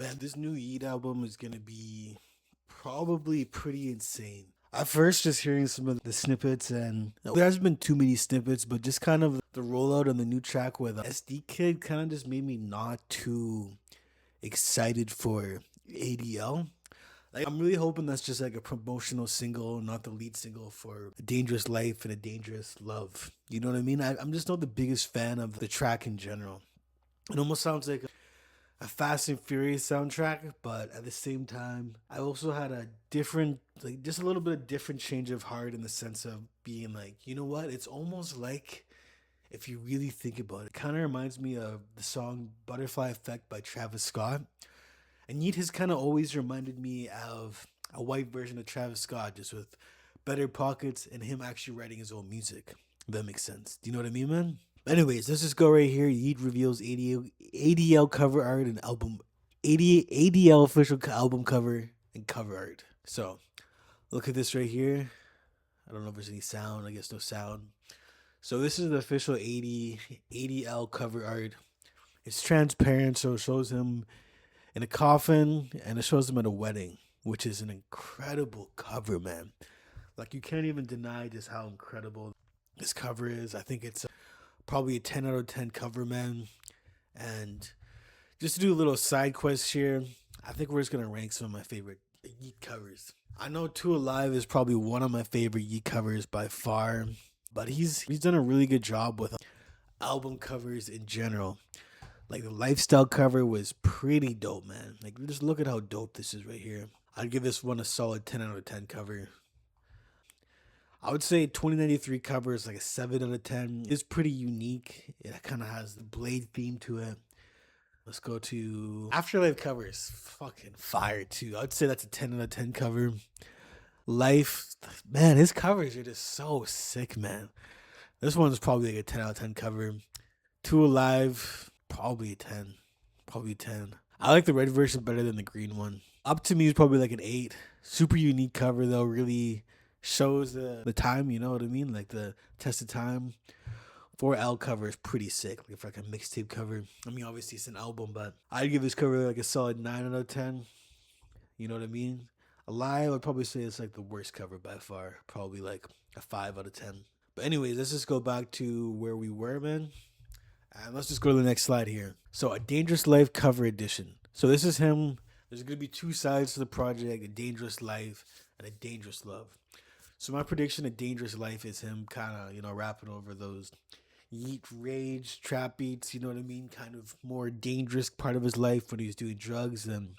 Man, this new Yeat album is gonna be probably pretty insane. At first, just hearing some of the snippets, and there hasn't been too many snippets, but just kind of the rollout on the new track with SD Kid kind of just made me not too excited for ADL. Like, I'm really hoping that's just like a promotional single, not the lead single for A Dangerous Life and A Dangerous Love. You know what I mean? I'm just not the biggest fan of the track in general. It almost sounds like a Fast and Furious soundtrack, but at the same time, I also had a different, like, just a little bit of different change of heart in the sense of being like, you know what? It's almost like, if you really think about it, kind of reminds me of the song Butterfly Effect by Travis Scott. And Yeat has kind of always reminded me of a white version of Travis Scott, just with better pockets and him actually writing his own music. If that makes sense. Do you know what I mean, man? Anyways, let's just go right here. Yeat reveals ADL cover art and album ADL official album cover and cover art. So look at this right here. I don't know if there's any sound. I guess no sound. So this is the official ADL cover art. It's transparent, so it shows him in a coffin and it shows him at a wedding, which is an incredible cover, man. Like, you can't even deny just how incredible this cover is. I think it's probably a 10 out of 10 cover, man. And just to do a little side quest here, I think we're just gonna rank some of my favorite Yeet covers. I know Two Alive is probably one of my favorite Yeet covers by far, but he's done a really good job with album covers in general. Like, the lifestyle cover was pretty dope, man. Like, just look at how dope this is right here. I'd give this one a solid 10 out of 10 cover. I would say 2093 cover is like a 7 out of 10. It's pretty unique. It kind of has the Blade theme to it. Let's go to Afterlife covers. Fucking fire too. I would say that's a 10 out of 10 cover. Life, man, his covers are just so sick, man. This one's probably like a 10 out of 10 cover. Two Alive, probably a 10. Probably a 10. I like the red version better than the green one. Up to Me is probably like an 8. Super unique cover though, really shows the time, you know what I mean? Like the test of time. 4L cover is pretty sick. Like, for like a mixtape cover. I mean, obviously it's an album, but I'd give this cover like a solid 9 out of 10. You know what I mean? Alive, I would probably say it's like the worst cover by far. Probably like a 5 out of 10. But anyways, let's just go back to where we were, man. And let's just go to the next slide here. So, A Dangerous Life cover edition. So this is him. There's going to be two sides to the project, A Dangerous Life and A Dangerous Love. So my prediction, A Dangerous Life, is him kind of, rapping over those Yeat rage trap beats, you know what I mean? Kind of more dangerous part of his life when he was doing drugs. And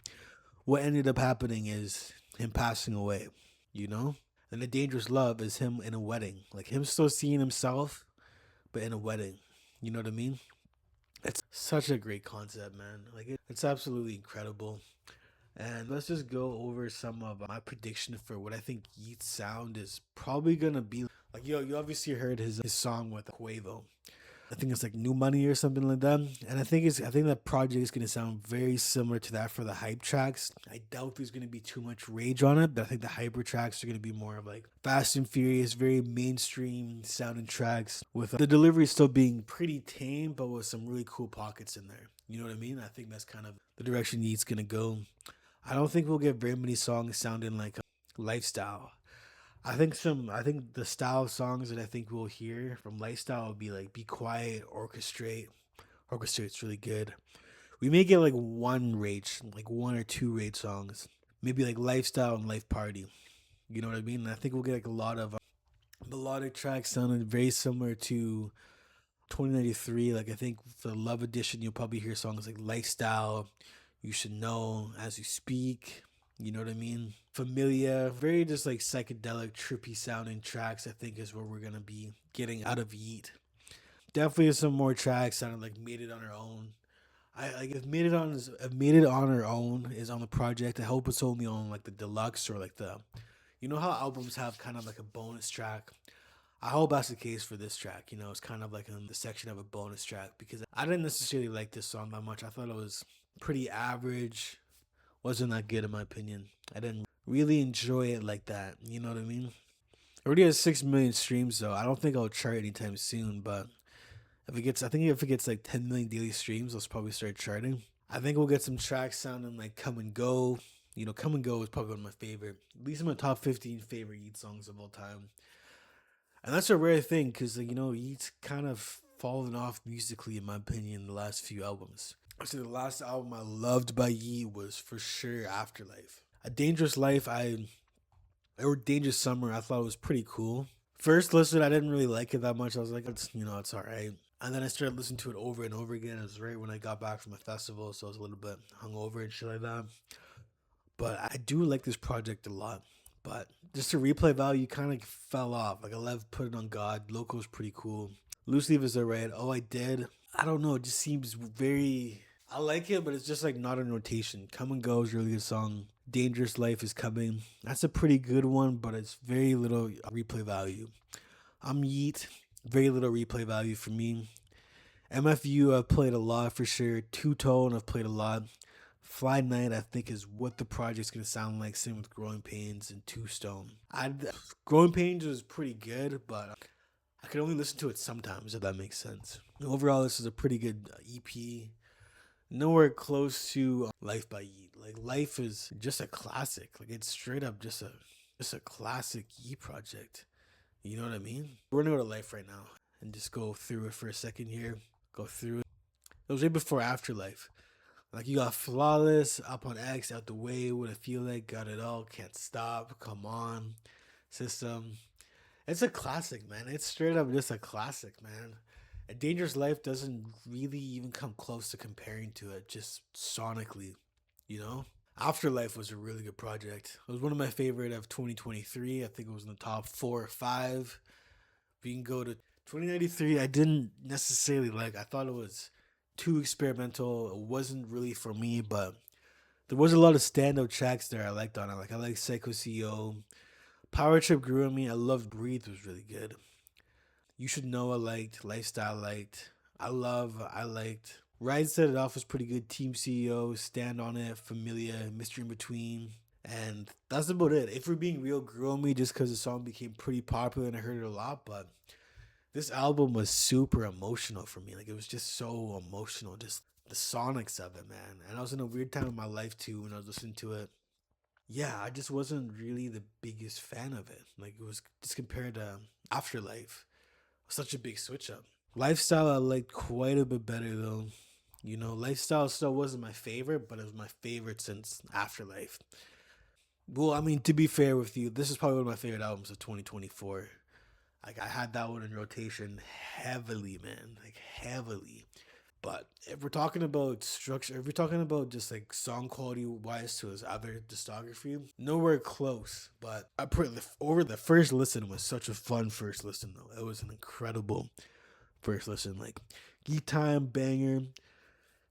what ended up happening is him passing away, you know? And A Dangerous Love is him in a wedding. Like, him still seeing himself, but in a wedding. You know what I mean? It's such a great concept, man. Like, it's absolutely incredible. And let's just go over some of my prediction for what I think Yeat's sound is probably gonna be. Like, yo, you obviously heard his song with Quavo. I think it's like New Money or something like that. And I think that project is gonna sound very similar to that for the hype tracks. I doubt there's gonna be too much rage on it, but I think the hyper tracks are gonna be more of like Fast and Furious, very mainstream sounding tracks with the delivery still being pretty tame, but with some really cool pockets in there. You know what I mean? I think that's kind of the direction Yeat's gonna go. I don't think we'll get very many songs sounding like lifestyle. I think the style of songs that I think we'll hear from Lifestyle will be like Be Quiet, Orchestrate. Orchestrate's really good. We may get like one rage, like one or two rage songs. Maybe like Lifestyle and Life Party. You know what I mean? And I think we'll get like a lot of melodic tracks sounding very similar to 2093. Like, I think for the Love Edition, you'll probably hear songs like Lifestyle, You Should Know, As You Speak. You know what I mean? Familiar, very just like psychedelic, trippy sounding tracks, I think is what we're gonna be getting out of Yeat. Definitely some more tracks sounding like Made It on Her Own. I like if Made It on Her Own is on the project. I hope it's only on like the deluxe or like the, you know how albums have kind of like a bonus track. I hope that's the case for this track. It's kind of like in the section of a bonus track because I didn't necessarily like this song that much. I thought it was pretty average, wasn't that good in my opinion. I didn't really enjoy it like that. You know what I mean? It already has 6 million streams though. I don't think I'll chart anytime soon, but if it gets like 10 million daily streams, I'll probably start charting. I think we'll get some tracks sounding like Come and Go. Come and Go is probably one of my favorite, at least in my top 15 favorite Yeat songs of all time. And that's a rare thing because, Yeat's kind of fallen off musically, in my opinion, in the last few albums. Actually, the last album I loved by Yeat was for sure Afterlife. A Dangerous Life, or Dangerous Summer, I thought was pretty cool. First listen, I didn't really like it that much. I was like, it's all right. And then I started listening to it over and over again. It was right when I got back from a festival, so I was a little bit hungover and shit like that. But I do like this project a lot. But just the replay value kind of fell off. Like I love Put It on God. Loco's pretty cool. Loose Leaf is alright. Oh, I did. I don't know. It just seems very. I like it, but it's just like not in rotation. Come and Go is a really good song. Dangerous Life is Coming. That's a pretty good one, but it's very little replay value. I'm Yeat. Very little replay value for me. MFU I've played a lot for sure. Two Tone I've played a lot. Fly Night I think is what the project's gonna sound like. Same with Growing Pains and Two Stone. Growing Pains was pretty good, but I could only listen to it sometimes if that makes sense. Overall, this is a pretty good EP. Nowhere close to Life by Yeat. Like Life is just a classic. Like it's straight up just a classic Yeat project. You know what I mean? We're gonna go to Life right now and just go through it for a second here. Go through it. It was right before Afterlife. Like you got Flawless, Up on X, Out the Way, What I Feel Like, Got It All, Can't Stop, Come On, System. It's a classic, man. It's straight up just a classic, man. A Dangerous Life doesn't really even come close to comparing to it, just sonically, you know? Afterlife was a really good project. It was one of my favorite of 2023. I think it was in the top 4 or 5. We can go to 2093. I didn't necessarily like. I thought it was too experimental. It wasn't really for me, but there was a lot of standout tracks there I liked on it. Like I like Psycho CEO. Power Trip grew on me. I loved Breathe was really good. You Should Know I liked. Lifestyle I liked. I liked. Ride Set It Off was pretty good. Team CEO, Stand on It, Familia, Mystery in Between. And that's about it. If We're Being Real grew on me just because the song became pretty popular and I heard it a lot. But this album was super emotional for me. Like it was just so emotional. Just the sonics of it, man. And I was in a weird time in my life too when I was listening to it. Yeah, I just wasn't really the biggest fan of it. Like it was just compared to Afterlife. Such a big switch up. Lifestyle I liked quite a bit better though. Lifestyle still wasn't my favorite, but it was my favorite since Afterlife. Well, I mean, to be fair with you, this is probably one of my favorite albums of 2024. Like, I had that one in rotation heavily, man. Like, heavily. But if we're talking about structure, if we're talking about just like song quality wise to his other discography, nowhere close. But I put over the first listen was such a fun first listen though. It was an incredible first listen. Like, Geek Time, banger.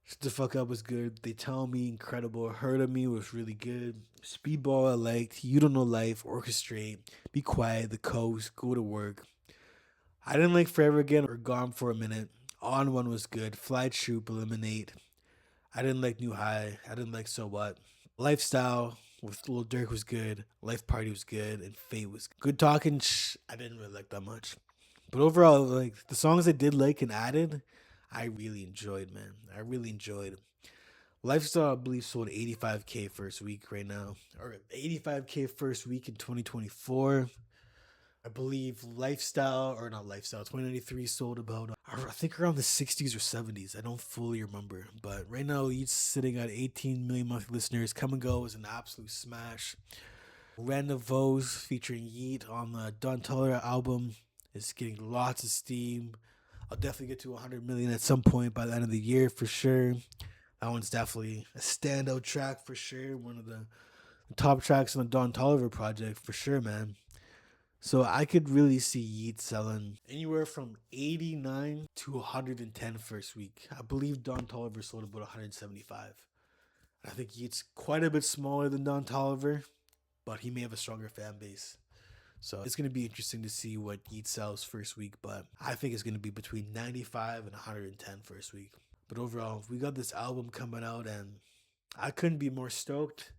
Shut the Fuck Up was good. They Tell Me, incredible. Heard of Me was really good. Speedball I liked. You Don't Know Life, Orchestrate, Be Quiet, The Coast, Go to Work. I didn't like Forever Again or Gone for a Minute. On One was good. Fly Troop, Eliminate. I didn't like New High. I didn't like So What. Lifestyle with Lil Durk was good. Life Party was good. And Fate was good. Talking, I didn't really like that much. But overall, like the songs I did like and added, I really enjoyed, man. I really enjoyed. Lifestyle, I believe, sold 85K first week right now, or 85K first week in 2024. I believe Lifestyle, or not Lifestyle, 2093 sold about, I think around the 60s or 70s. I don't fully remember. But right now, he's sitting at 18 million monthly listeners. Come and Go is an absolute smash. Random Vose featuring Yeat on the Don Toliver album is getting lots of steam. I'll definitely get to 100 million at some point by the end of the year for sure. That one's definitely a standout track for sure. One of the top tracks on the Don Toliver project for sure, man. So I could really see Yeat selling anywhere from 89 to 110 first week. I believe Don Toliver sold about 175. I think Yeat's quite a bit smaller than Don Toliver, but he may have a stronger fan base. So it's going to be interesting to see what Yeat sells first week, but I think it's going to be between 95 and 110 first week. But overall, we got this album coming out, and I couldn't be more stoked.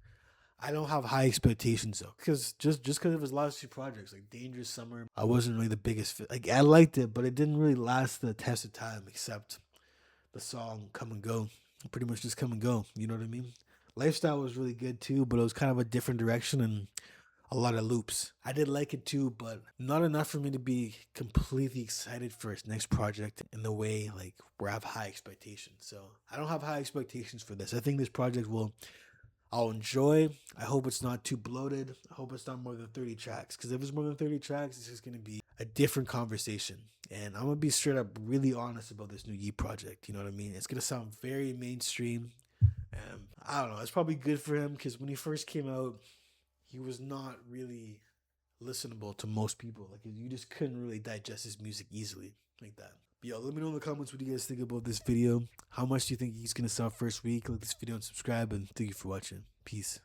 I don't have high expectations though, because just because of his last few projects, like Dangerous Summer, I wasn't really the biggest fan. Like I liked it, but it didn't really last the test of time, except the song "Come and Go." pretty much just come and go. You know what I mean? Lifestyle was really good too, but it was kind of a different direction and a lot of loops. I did like it too, but not enough for me to be completely excited for his next project in the way like where I have high expectations. So I don't have high expectations for this. I think this project will I'll enjoy. I hope it's not too bloated. I hope it's not more than 30 tracks. Because if it's more than 30 tracks, it's just going to be a different conversation. And I'm going to be straight up really honest about this new Yeat project. You know what I mean? It's going to sound very mainstream. I don't know. It's probably good for him because when he first came out, he was not really listenable to most people. Like, you just couldn't really digest his music easily like that. But yo, let me know in the comments what you guys think about this video. How much do you think he's going to sell first week? Like this video and subscribe. And thank you for watching. Peace.